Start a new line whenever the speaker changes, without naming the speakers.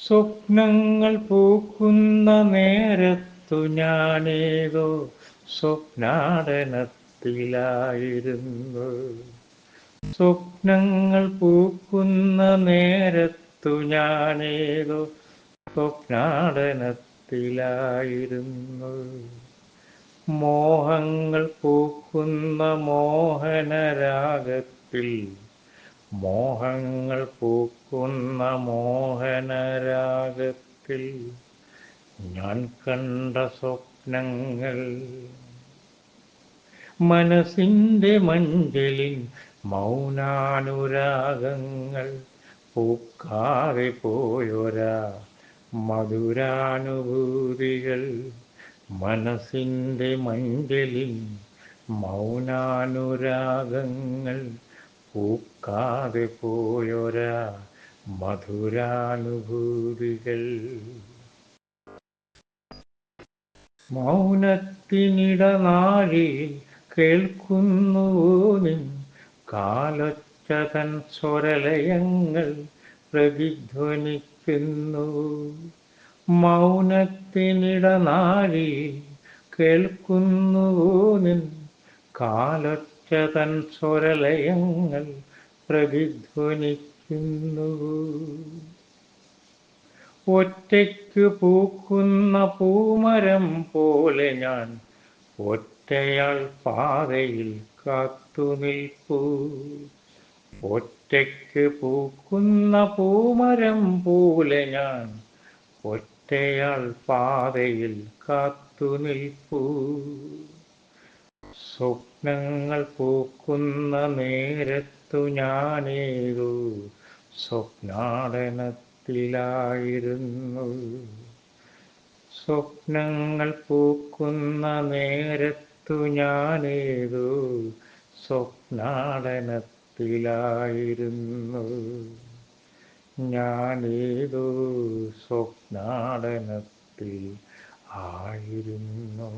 സ്വപ്നങ്ങൾ പൂക്കുന്ന നേരത്തു ഞാനേതോ സ്വപ്നാടനത്തിലായിരുന്നു. സ്വപ്നങ്ങൾ പൂക്കുന്ന നേരത്തു ഞാനേതോ സ്വപ്നാടനത്തിലായിരുന്നു. മോഹങ്ങൾ പൂക്കുന്ന മോഹനരാഗത്തിൽ മോഹങ്ങൾ പൂക്കുന്ന മോഹനരാഗത്തിൽ ഞാൻ കണ്ട സ്വപ്നങ്ങൾ മനസ്സിൻ്റെ മഞ്ചലിൽ മൗനാനുരാഗങ്ങൾ പൂക്കാതെ പോയൊരാ മധുരാനുഭൂതികൾ. മനസ്സിൻ്റെ മഞ്ചലിൽ മൗനാനുരാഗങ്ങൾ പൂക്കാതെ പോയൊരാ മധുരാനുഭൂതികൾ. മൗനത്തിനിടനാഴിയിൽ കേൾക്കുന്നുവോ നിൻ കാലൊച്ചതൻ സ്വരലയങ്ങൾ പ്രതിധ്വനിക്കുന്നു. മൗനത്തിനിടനാഴിയിൽ കേൾക്കുന്നുവോ നിൻ കാലൊച്ചതൻ സ്വരലയങ്ങൾ പ്രതിധ്വനിക്കുന്നു. ഒറ്റയ്ക്കു പൂക്കുന്ന പൂമരം പോലെ ഞാൻ ഒറ്റയാൾ പാതയിൽ കാത്തുനിൽപ്പൂ. ഒറ്റയ്ക്ക് പൂക്കുന്ന പൂമരം പോലെ ഞാൻ ഒറ്റയാൾ പാതയിൽ കാത്തുനിൽപ്പൂ. സ്വപ്നങ്ങൾ പൂക്കുന്ന നേരത്തു ഞാനേതോ സ്വപ്നാടനത്തിലായിരുന്നു. സ്വപ്നങ്ങൾ പൂക്കുന്ന നേരത്തു ഞാനേതോ സ്വപ്നാടനത്തിലായിരുന്നു. ഞാനേതോ സ്വപ്നാടനത്തിൽ ആയിരുന്നു.